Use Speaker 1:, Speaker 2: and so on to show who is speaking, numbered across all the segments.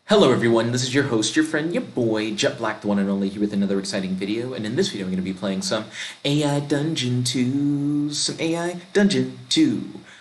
Speaker 1: Hello everyone, this is your host, your friend, your boy, Jet Black, the one and only, here with another exciting video. And in this video, I'm going to be playing some AI Dungeon 2.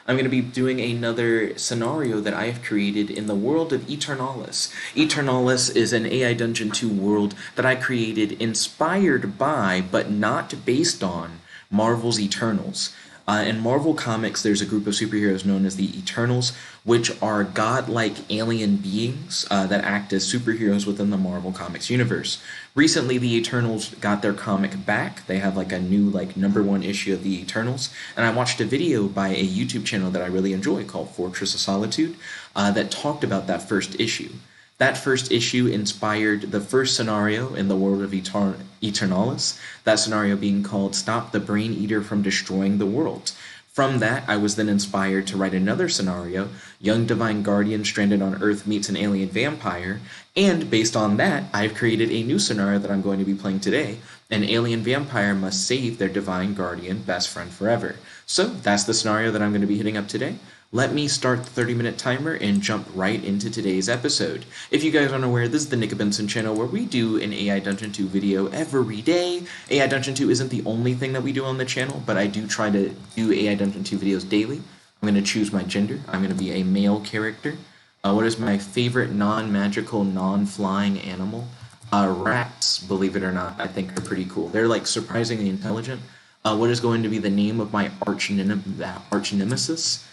Speaker 1: I'm going to be doing another scenario that I have created in the world of Eternalis. Eternalis is an AI Dungeon 2 world that I created inspired by, but not based on, Marvel's Eternals. In Marvel Comics, there's a group of superheroes known as the Eternals, which are godlike alien beings that act as superheroes within the Marvel Comics universe. Recently, the Eternals got their comic back. They have like a new #1 issue of the Eternals, and I watched a video by a YouTube channel that I really enjoy called Fortress of Solitude that talked about that first issue. That first issue inspired the first scenario in the world of Eternalis, that scenario being called Stop the Brain Eater from Destroying the World. From that, I was then inspired to write another scenario, Young Divine Guardian Stranded on Earth Meets an Alien Vampire, and based on that, I've created a new scenario that I'm going to be playing today. An alien vampire must save their divine guardian best friend forever. So that's the scenario that I'm going to be hitting up today. Let me start the 30-minute timer and jump right into today's episode. If you guys aren't aware, this is the Nick Benson channel where we do an AI Dungeon 2 video every day. AI Dungeon 2 isn't the only thing that we do on the channel, but I do try to do AI Dungeon 2 videos daily. I'm going to choose my gender. I'm going to be a male character. What is my favorite non-magical, non-flying animal? Rats, believe it or not, I think are pretty cool. They're like surprisingly intelligent. What is going to be the name of my arch-nemesis?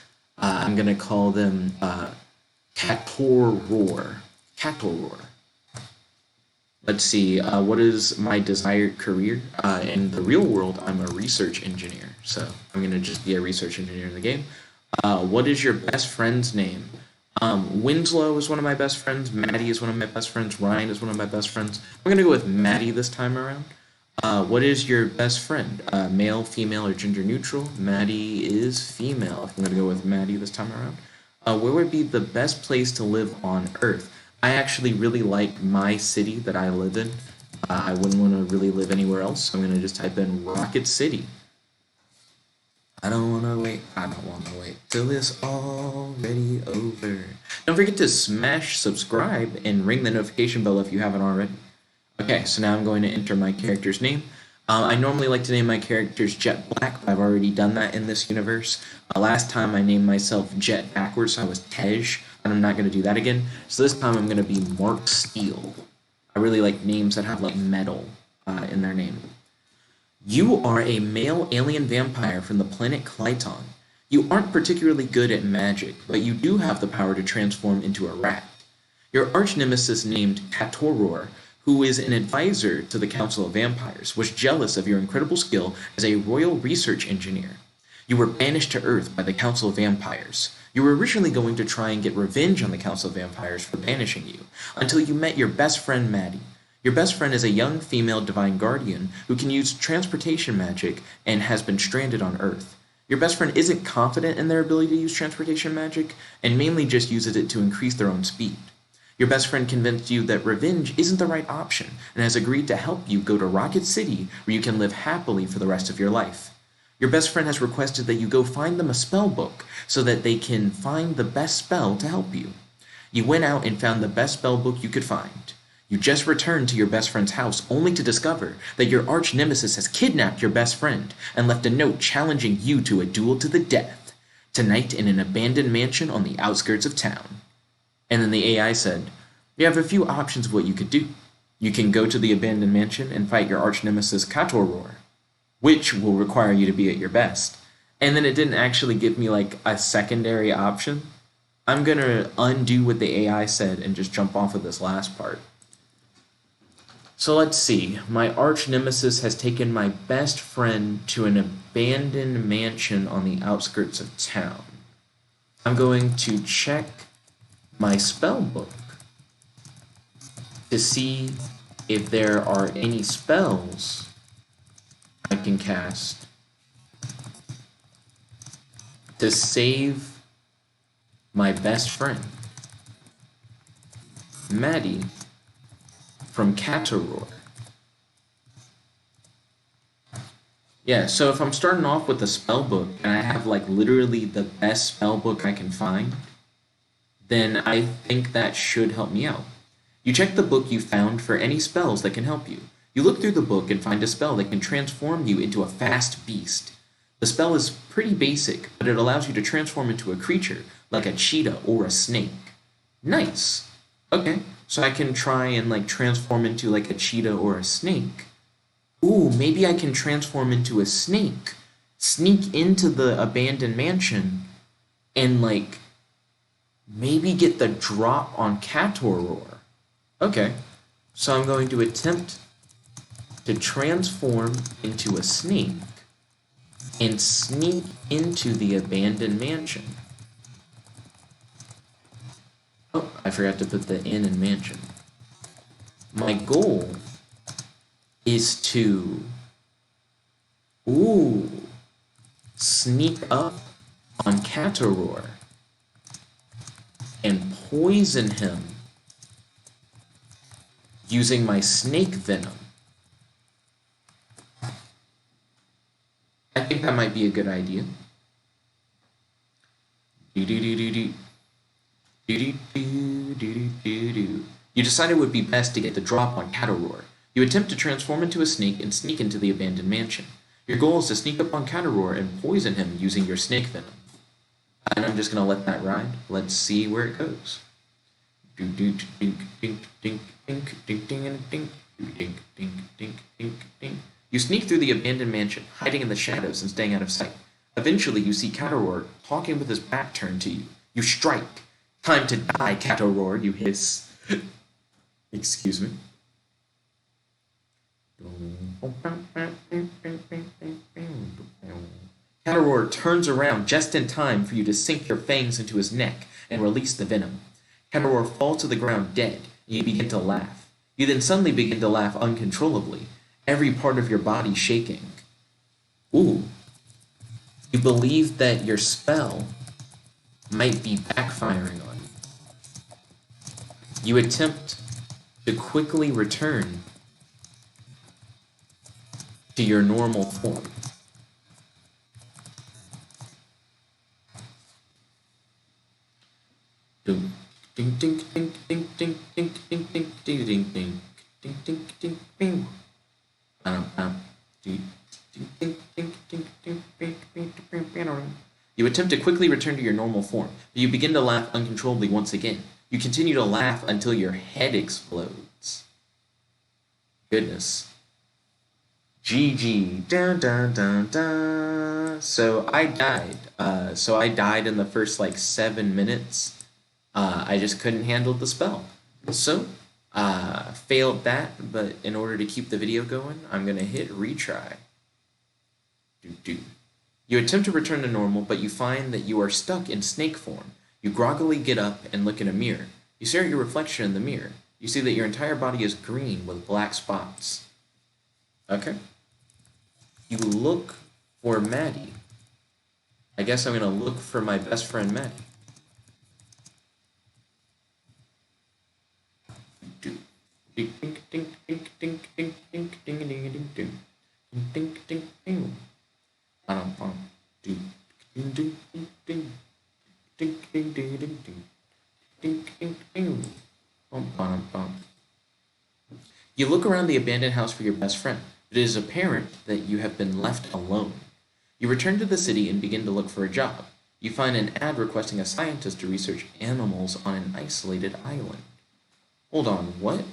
Speaker 1: I'm going to call them Catoroar. Catoroar. Let's see, what is my desired career? In the real world, I'm a research engineer, so I'm going to just be a research engineer in the game. What is your best friend's name? Winslow is one of my best friends. Madde is one of my best friends. Ryan is one of my best friends. I'm going to go with Madde this time around. What is your best friend? Male, female, or gender neutral? Madde is female. I'm going to go with Madde this time around. Where would be the best place to live on Earth? I actually really like my city that I live in. I wouldn't want to really live anywhere else, so I'm going to just type in Rocket City. I don't want to wait till it's already over. Don't forget to smash subscribe and ring the notification bell if you haven't already. Okay, so now I'm going to enter my character's name. I normally like to name my characters Jet Black, but I've already done that in this universe. Last time I named myself Jet backwards, so I was Tej, and I'm not going to do that again. So this time I'm going to be Mark Steel. I really like names that have like metal in their name. You are a male alien vampire from the planet Klyton. You aren't particularly good at magic, but you do have the power to transform into a rat. Your arch-nemesis named Catoroar, who is an advisor to the Council of Vampires, was jealous of your incredible skill as a royal research engineer. You were banished to Earth by the Council of Vampires. You were originally going to try and get revenge on the Council of Vampires for banishing you, until you met your best friend Madde. Your best friend is a young female divine guardian who can use transportation magic and has been stranded on Earth. Your best friend isn't confident in their ability to use transportation magic, and mainly just uses it to increase their own speed. Your best friend convinced you that revenge isn't the right option, and has agreed to help you go to Rocket City, where you can live happily for the rest of your life. Your best friend has requested that you go find them a spell book, so that they can find the best spell to help you. You went out and found the best spell book you could find. You just returned to your best friend's house only to discover that your arch-nemesis has kidnapped your best friend and left a note challenging you to a duel to the death, tonight in an abandoned mansion on the outskirts of town. And then the AI said, you have a few options of what you could do. You can go to the abandoned mansion and fight your arch-nemesis Catoroar, which will require you to be at your best. And then it didn't actually give me like a secondary option. I'm going to undo what the AI said and just jump off of this last part. So let's see, my arch-nemesis has taken my best friend to an abandoned mansion on the outskirts of town. I'm going to check my spell book to see if there are any spells I can cast to save my best friend, Madde, from Catoroar. Yeah, so if I'm starting off with a spell book and I have like literally the best spell book I can find, then I think that should help me out. You check the book you found for any spells that can help you. You look through the book and find a spell that can transform you into a fast beast. The spell is pretty basic, but it allows you to transform into a creature, like a cheetah or a snake. Nice. Okay, so I can try and like transform into like a cheetah or a snake. Ooh, maybe I can transform into a snake, sneak into the abandoned mansion, and like maybe get the drop on Catoroar. Okay, so I'm going to attempt to transform into a snake and sneak into the abandoned mansion. Oh, I forgot to put the inn and mansion. My goal is to, sneak up on Catoroar and poison him using my snake venom. I think that might be a good idea. You decided it would be best to get the drop on Catoroar. You attempt to transform into a snake and sneak into the abandoned mansion. Your goal is to sneak up on Catoroar and poison him using your snake venom. And I'm just going to let that ride. Let's see where it goes. You sneak through the abandoned mansion, hiding in the shadows and staying out of sight. Eventually, you see Catoroar talking with his back turned to you. You strike. Time to die, Catoroar, you hiss. Excuse me. Catoroar turns around just in time for you to sink your fangs into his neck and release the venom. Catoroar falls to the ground dead, and you begin to laugh. You then suddenly begin to laugh uncontrollably, every part of your body shaking. Ooh. You believe that your spell might be backfiring on you. You attempt to quickly return to your normal form. Ding ding ding ding ding ding ding ding ding ding ding ding ding ding ding ding. You attempt to quickly return to your normal form, but you begin to laugh uncontrollably once again. You continue to laugh until your head explodes. Goodness. GG. Dun, dun, dun, dun. So I died. I died in the first like 7 minutes. I just couldn't handle the spell. So, failed that, but in order to keep the video going, I'm going to hit retry. You attempt to return to normal, but you find that you are stuck in snake form. You groggily get up and look in a mirror. You stare at your reflection in the mirror. You see that your entire body is green with black spots. Okay. You look for Madde. I guess I'm going to look for my best friend Madde. You look around the abandoned house for your best friend. It is apparent that you have been left alone. You return to the city and begin to look for a job. You find an ad requesting a scientist to research animals on an isolated island. Hold on, what?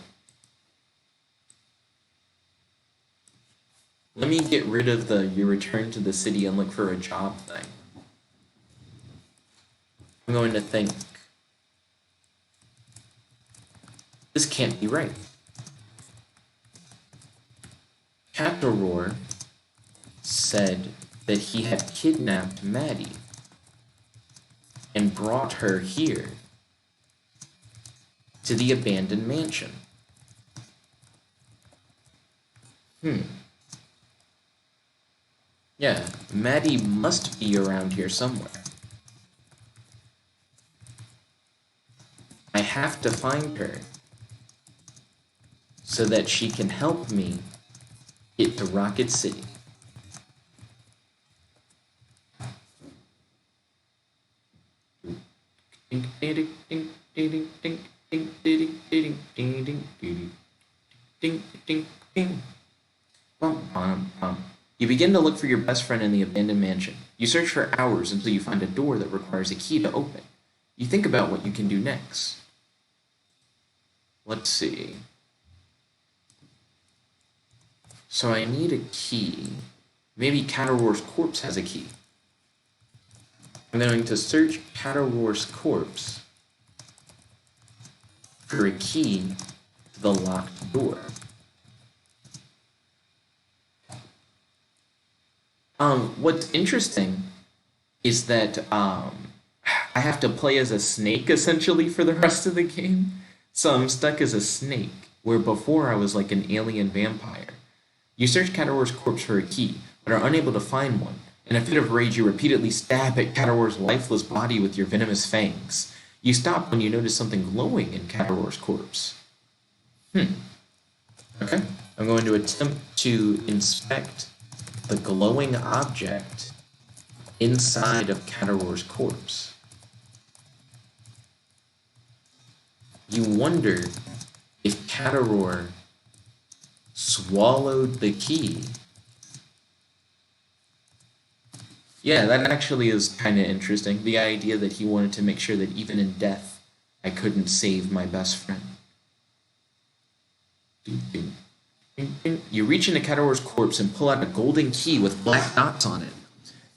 Speaker 1: Let me get rid of the you return to the city and look for a job thing. I'm going to think, this can't be right. Catoroar said that he had kidnapped Madde and brought her here to the abandoned mansion. Yeah, Madde must be around here somewhere. I have to find her so that she can help me get to Rocket City. ding, ding, ding, ding, ding, ding, ding. Bum, bum, bum. You begin to look for your best friend in the abandoned mansion. You search for hours until you find a door that requires a key to open. You think about what you can do next. Let's see. So I need a key. Maybe Catoroar's corpse has a key. I'm going to search Catoroar's corpse for a key to the locked door. What's interesting is that I have to play as a snake essentially for the rest of the game. So I'm stuck as a snake, where before I was like an alien vampire. You search Catoroar's corpse for a key, but are unable to find one. In a fit of rage, you repeatedly stab at Catoroar's lifeless body with your venomous fangs. You stop when you notice something glowing in Catoroar's corpse. Okay. I'm going to attempt to inspect the glowing object inside of Catoroar's corpse. You wonder if Catoroar swallowed the key. Yeah, that actually is kind of interesting. The idea that he wanted to make sure that even in death, I couldn't save my best friend. You reach into Catoroar's corpse and pull out a golden key with black dots on it.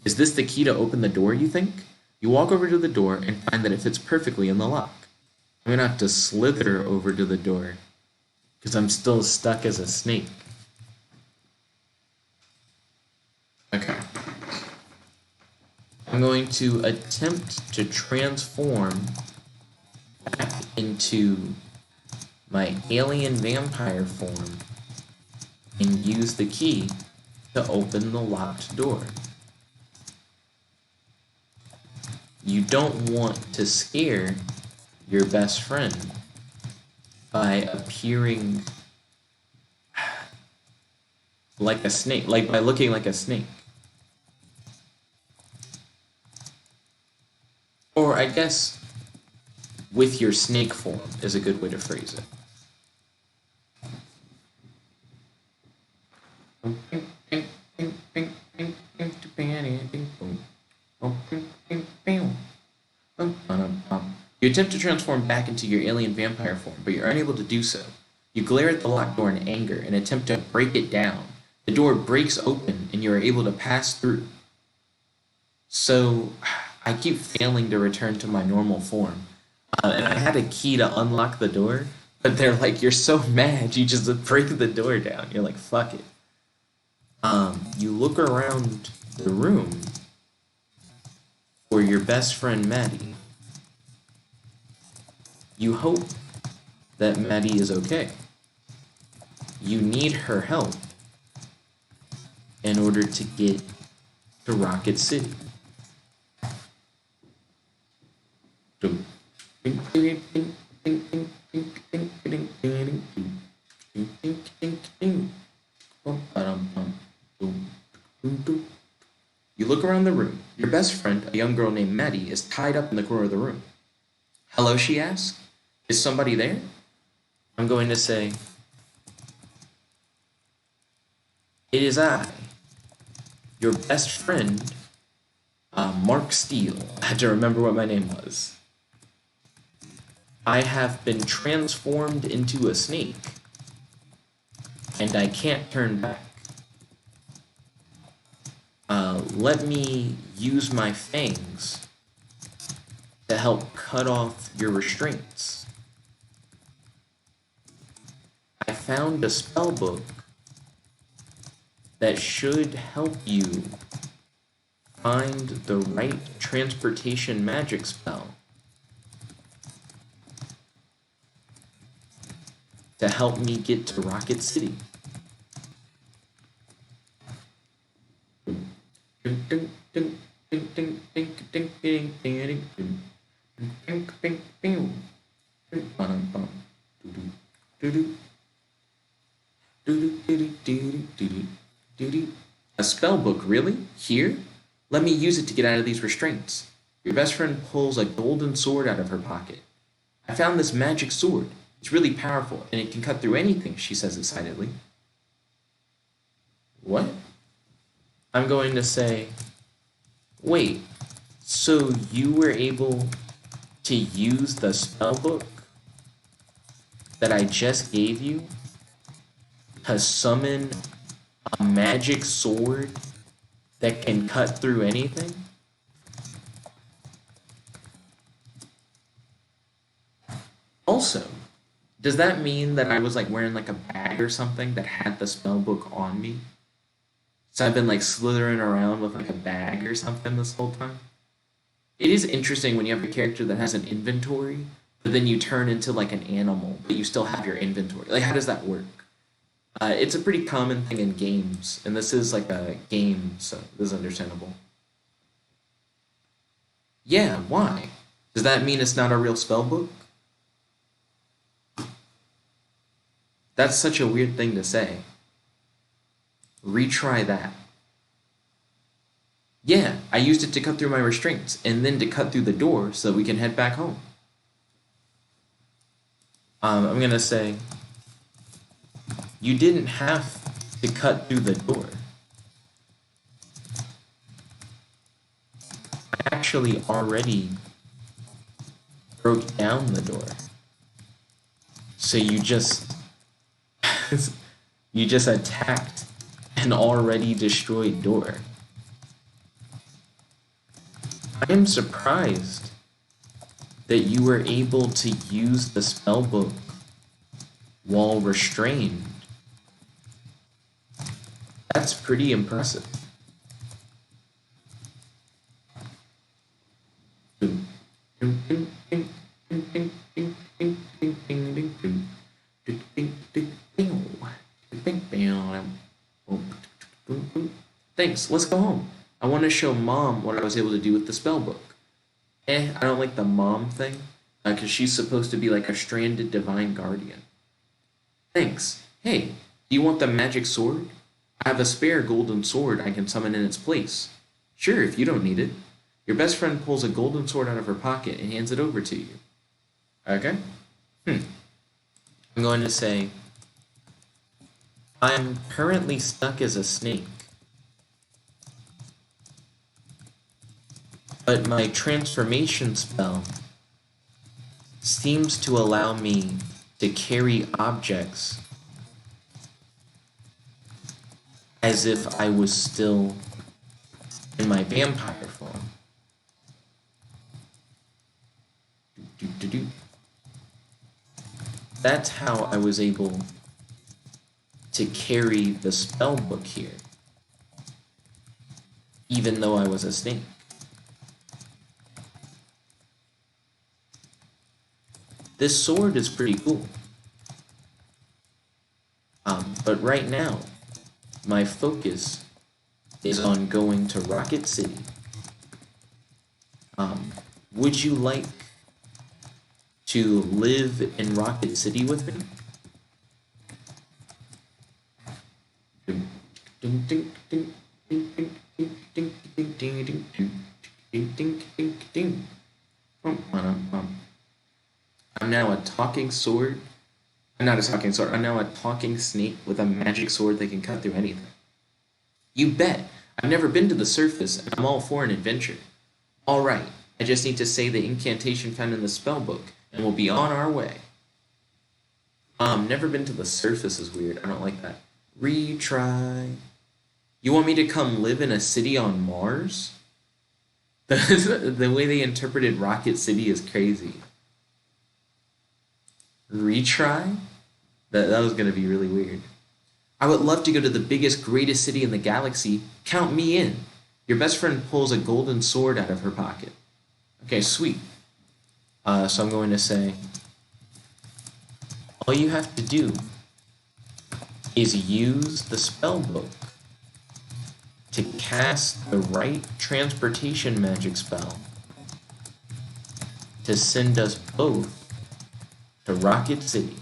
Speaker 1: Is this the key to open the door, you think? You walk over to the door and find that it fits perfectly in the lock. I'm gonna have to slither over to the door because I'm still stuck as a snake. Okay. I'm going to attempt to transform back into my alien vampire form and use the key to open the locked door. You don't want to scare your best friend by appearing like a snake, like by looking like a snake. Or I guess with your snake form is a good way to phrase it. You attempt to transform back into your alien vampire form, but you're unable to do so. You glare at the locked door in anger and attempt to break it down. The door breaks open and you are able to pass through. So I keep failing to return to my normal form. And I had a key to unlock the door, but they're like, you're so mad, you just break the door down. You're like, fuck it. You look around the room for your best friend, Madde. You hope that Madde is okay. You need her help in order to get to Rocket City. You look around the room. Your best friend, a young girl named Madde, is tied up in the corner of the room. Hello, she asks. Is somebody there? I'm going to say, it is I, your best friend, Mark Steele. I had to remember what my name was. I have been transformed into a snake, and I can't turn back. Let me use my fangs to help cut off your restraints. I found a spell book that should help you find the right transportation magic spell to help me get to Rocket City. A spell book, really? Here? Let me use it to get out of these restraints. Your best friend pulls a golden sword out of her pocket. I found this magic sword. It's really powerful, and it can cut through anything, she says excitedly. What? I'm going to say, wait, so you were able to use the spellbook that I just gave you to summon a magic sword that can cut through anything? Also, does that mean that I was like wearing like a bag or something that had the spellbook on me? So I've been like slithering around with like a bag or something this whole time? It is interesting when you have a character that has an inventory, but then you turn into like an animal, but you still have your inventory. Like, how does that work? It's a pretty common thing in games, and this is like a game, so this is understandable. Yeah, why? Does that mean it's not a real spellbook? That's such a weird thing to say. Retry that. Yeah, I used it to cut through my restraints, and then to cut through the door so that we can head back home. I'm gonna say, you didn't have to cut through the door. I actually already broke down the door. So you just you just attacked an already destroyed door. I am surprised that you were able to use the spellbook while restrained. That's pretty impressive. Thanks, let's go home. I want to show Mom what I was able to do with the spellbook. I don't like the mom thing, because she's supposed to be like a stranded divine guardian. Thanks. Hey, do you want the magic sword? I have a spare golden sword I can summon in its place. Sure, if you don't need it. Your best friend pulls a golden sword out of her pocket and hands it over to you. Okay? I'm going to say, I'm currently stuck as a snake. But my transformation spell seems to allow me to carry objects as if I was still in my vampire form. That's how I was able to carry the spellbook here, even though I was a snake. This sword is pretty cool. But right now, my focus is on going to Rocket City. Would you like to live in Rocket City with me? I'm now a talking sword. I'm not a talking sword. I'm now a talking snake with a magic sword that can cut through anything. You bet. I've never been to the surface, and I'm all for an adventure. All right. I just need to say the incantation found in the spellbook, and we'll be on our way. Never been to the surface is weird. I don't like that. Retry. You want me to come live in a city on Mars? The way they interpreted Rocket City is crazy. Retry? That was going to be really weird. I would love to go to the biggest, greatest city in the galaxy. Count me in. Your best friend pulls a golden sword out of her pocket. Okay, sweet. So I'm going to say, all you have to do is use the spellbook to cast the right transportation magic spell to send us both to Rocket City.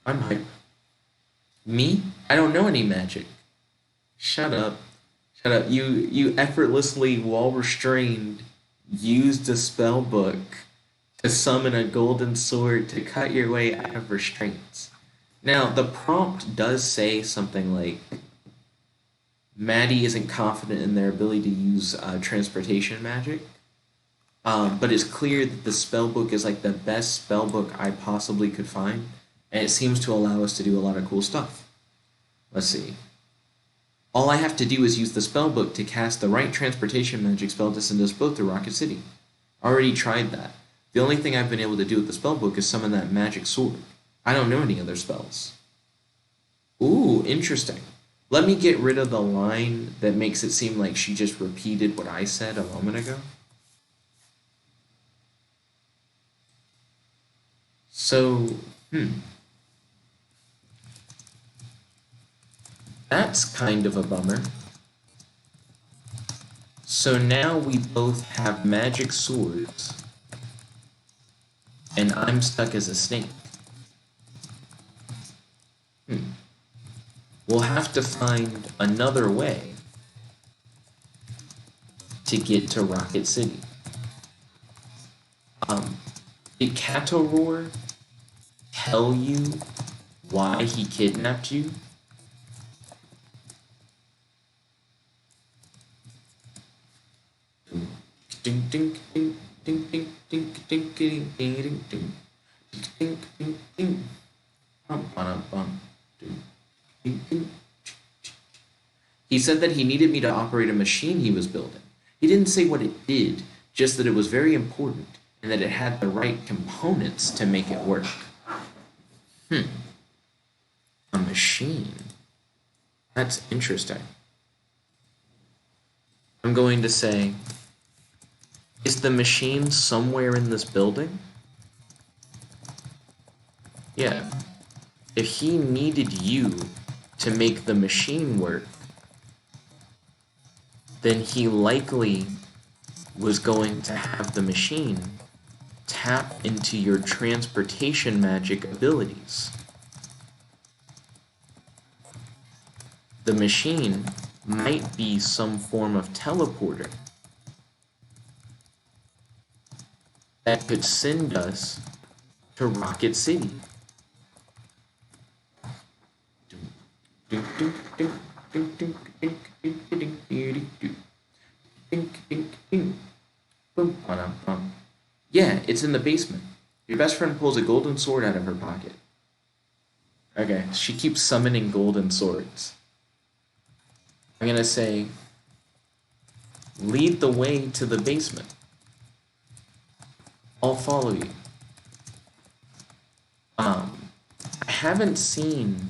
Speaker 1: I'm hype. Me? I don't know any magic. Shut up. Shut up. You effortlessly, while restrained, used a spell book to summon a golden sword to cut your way out of restraints. Now, the prompt does say something like, Madde isn't confident in their ability to use transportation magic, but it's clear that the spellbook is like the best spellbook I possibly could find, and it seems to allow us to do a lot of cool stuff. Let's see. All I have to do is use the spellbook to cast the right transportation magic spell to send us both to Rocket City. Already tried that. The only thing I've been able to do with the spellbook is summon that magic sword. I don't know any other spells. Ooh, interesting. Let me get rid of the line that makes it seem like she just repeated what I said a moment ago. So, that's kind of a bummer. So now we both have magic swords, and I'm stuck as a snake. We'll have to find another way to get to Rocket City. Did Catoroar tell you why he kidnapped you? Ding ding ding ding ding ding ding ding ding ding ding ding ding bum. He said that he needed me to operate a machine he was building. He didn't say what it did, just that it was very important and that it had the right components to make it work. A machine. That's interesting. I'm going to say, is the machine somewhere in this building? Yeah. If he needed you to make the machine work, then he likely was going to have the machine tap into your transportation magic abilities. The machine might be some form of teleporter that could send us to Rocket City. Yeah, it's in the basement. Your best friend pulls a golden sword out of her pocket. Okay, she keeps summoning golden swords. I'm gonna say, lead the way to the basement. I'll follow you. I haven't seen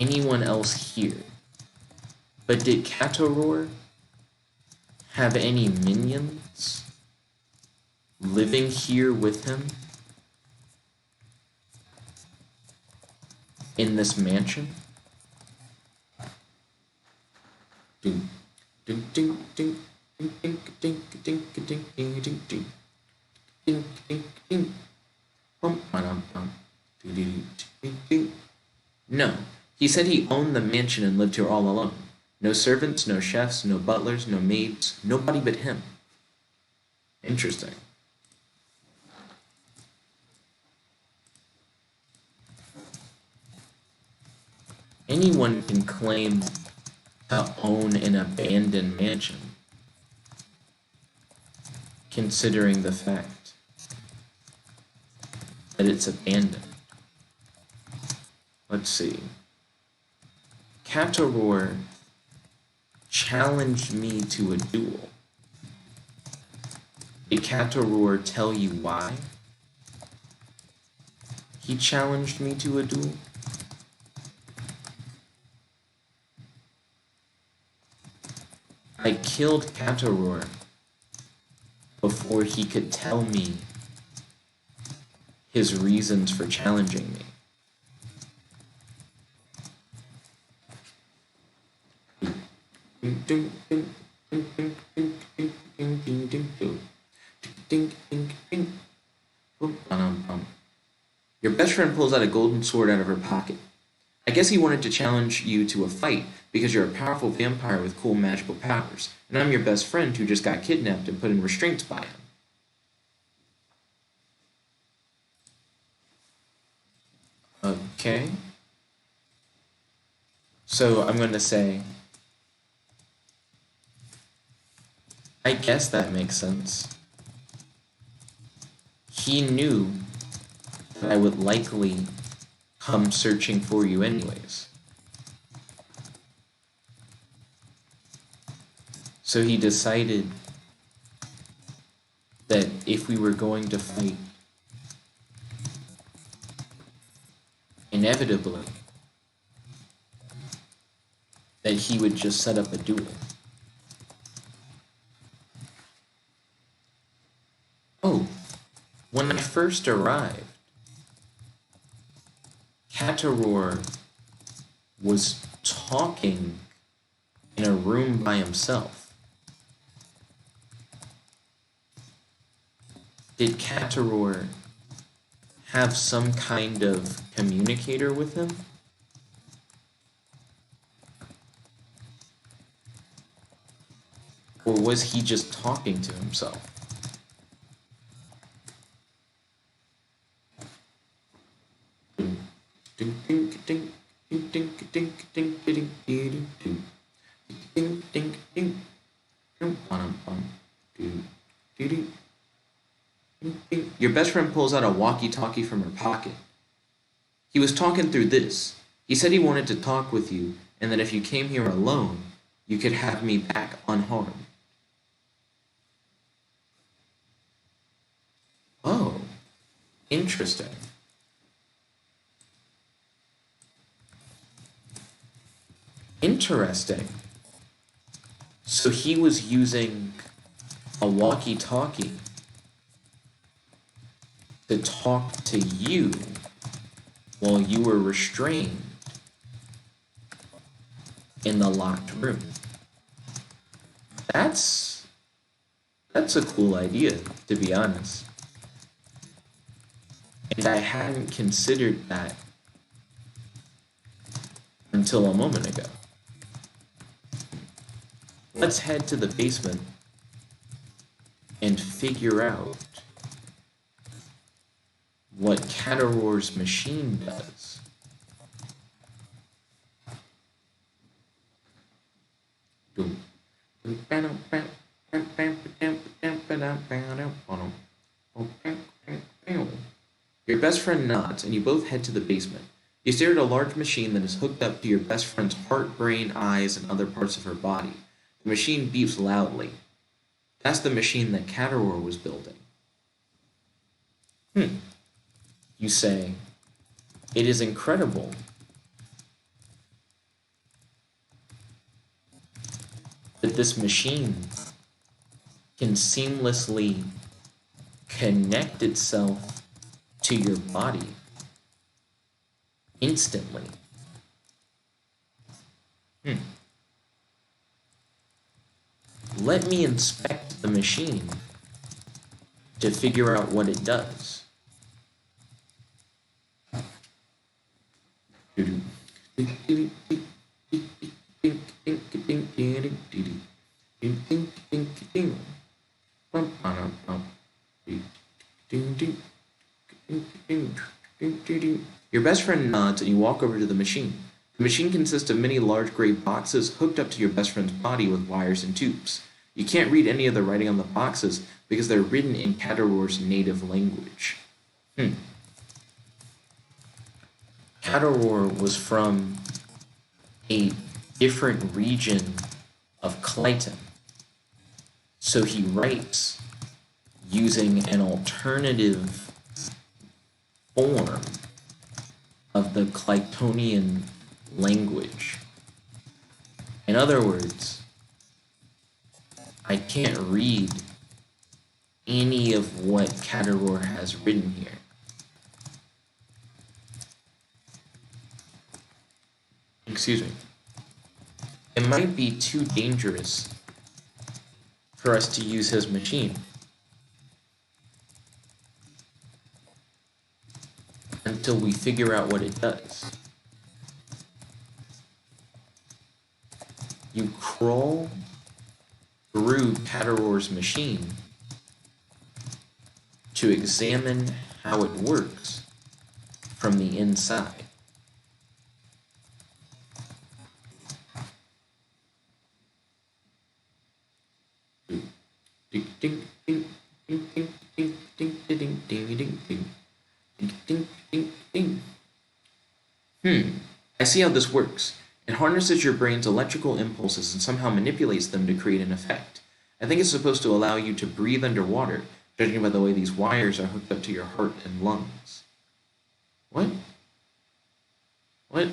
Speaker 1: anyone else here, but did Catoroar have any minions living here with him in this mansion? Ding, ding, ding, ding, ding, ding, ding, ding, ding, ding, ding, ding, ding, ding, ding, bum, ba-dum, bum, ding, ding, ding. No, he said he owned the mansion and lived here all alone. No servants, no chefs, no butlers, no maids, nobody but him. Interesting. Anyone can claim to own an abandoned mansion, considering the fact that it's abandoned. Let's see. Catoroar challenged me to a duel. Did Catoroar tell you why he challenged me to a duel? I killed Catoroar before he could tell me his reasons for challenging me. Your best best friend pulls out a golden sword out of her pocket. I guess he wanted to challenge you to a fight because you're a powerful vampire with cool magical powers, and I'm your best friend who just got kidnapped and put in restraints by him. Okay. So I'm going to say, I guess that makes sense. He knew that I would likely come searching for you anyways. So he decided that if we were going to fight, inevitably, that he would just set up a duel. Oh, when I first arrived, Catoroar was talking in a room by himself. Did Catoroar have some kind of communicator with him? Or was he just talking to himself? Your best friend pulls out a walkie-talkie from her pocket. He was talking through this. He said he wanted to talk with you, and that if you came here alone, you could have me back unharmed. Oh, interesting. Interesting. So he was using a walkie-talkie to talk to you while you were restrained in the locked room. That's a cool idea, to be honest. And I hadn't considered that until a moment ago. Let's head to the basement and figure out what Catoroar's machine does. Your best friend nods, and you both head to the basement. You stare at a large machine that is hooked up to your best friend's heart, brain, eyes, and other parts of her body. The machine beeps loudly. That's the machine that Catoroar was building. You say, it is incredible that this machine can seamlessly connect itself to your body instantly. Let me inspect the machine to figure out what it does. Your best friend nods and you walk over to the machine. The machine consists of many large gray boxes hooked up to your best friend's body with wires and tubes. You can't read any of the writing on the boxes because they're written in Catoroar's native language. Catoroar was from a different region of Klyton, so he writes using an alternative form of the Klytonian language. In other words, I can't read any of what Catoroar has written here. Excuse me. It might be too dangerous for us to use his machine until we figure out what it does. You crawl through Catoroar's machine to examine how it works from the inside. I see how this works. It harnesses your brain's electrical impulses and somehow manipulates them to create an effect. I think it's supposed to allow you to breathe underwater, judging by the way these wires are hooked up to your heart and lungs. What? What?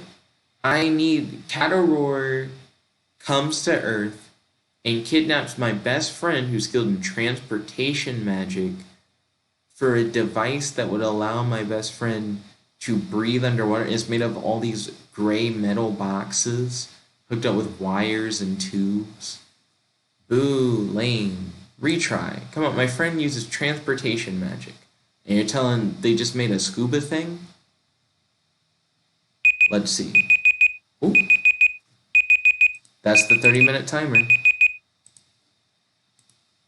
Speaker 1: I need... Catoroar comes to Earth and kidnaps my best friend who's skilled in transportation magic for a device that would allow my best friend to breathe underwater. It's made of all these gray metal boxes hooked up with wires and tubes. Boo, lame. Retry. Come on, my friend uses transportation magic. And you're telling they just made a scuba thing? Let's see. Ooh. That's the 30-minute timer.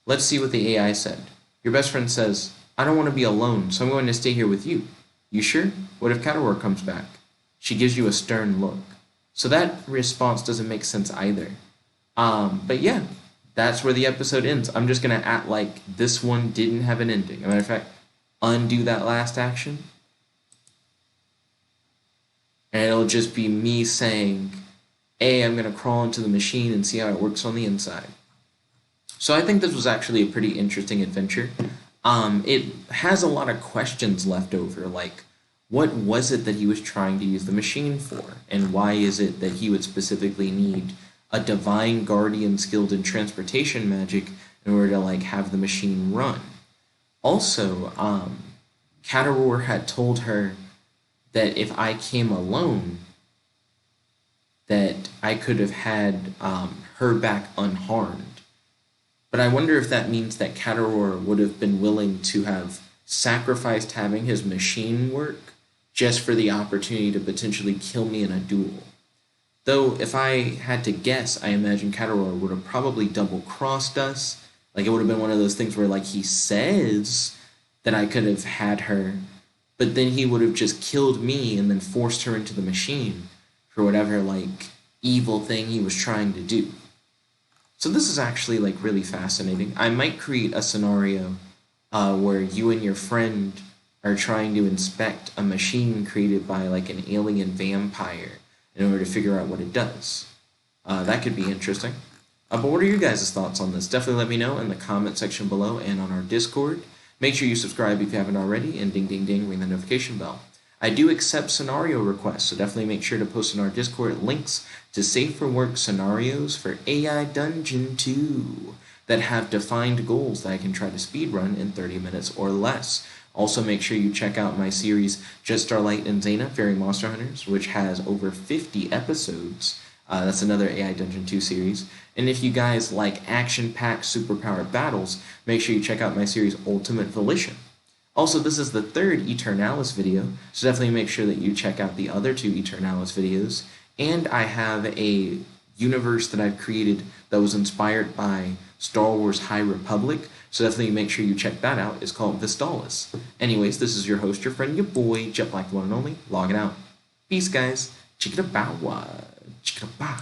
Speaker 1: Let's see what the AI said. Your best friend says, I don't want to be alone, so I'm going to stay here with you. You sure? What if Catoroar comes back? She gives you a stern look. So that response doesn't make sense either. But yeah, that's where the episode ends. I'm just going to act like this one didn't have an ending. As a matter of fact, undo that last action. And it'll just be me saying, hey, I'm going to crawl into the machine and see how it works on the inside. So I think this was actually a pretty interesting adventure. It has a lot of questions left over, like, what was it that he was trying to use the machine for? And why is it that he would specifically need a divine guardian skilled in transportation magic in order to, like, have the machine run? Also, Catoroar had told her that if I came alone, that I could have had her back unharmed. But I wonder if that means that Catoroar would have been willing to have sacrificed having his machine work just for the opportunity to potentially kill me in a duel. Though, if I had to guess, I imagine Catoroar would have probably double-crossed us. Like, it would have been one of those things where, like, he says that I could have had her, but then he would have just killed me and then forced her into the machine for whatever, like, evil thing he was trying to do. So this is actually, like, really fascinating. I might create a scenario where you and your friend are trying to inspect a machine created by, like, an alien vampire in order to figure out what it does. That could be interesting. But what are your guys' thoughts on this? Definitely let me know in the comment section below and on our Discord. Make sure you subscribe if you haven't already, and ding ding ding, ring the notification bell. I do accept scenario requests, so definitely make sure to post in our Discord links to safe for work scenarios for AI Dungeon 2 that have defined goals that I can try to speedrun in 30 minutes or less. Also, make sure you check out my series Jet Starlight and Zayna Fairy Monster Hunters, which has over 50 episodes. That's another AI Dungeon 2 series. And if you guys like action-packed superpowered battles, make sure you check out my series Ultimate Volition. Also, this is the third Eternalis video, so definitely make sure that you check out the other two Eternalis videos. And I have a universe that I've created that was inspired by Star Wars High Republic, so definitely make sure you check that out. It's called Vistalis. Anyways, this is your host, your friend, your boy, Jet Black the one and only, logging out. Peace, guys. Chickada bow. Chickada bow.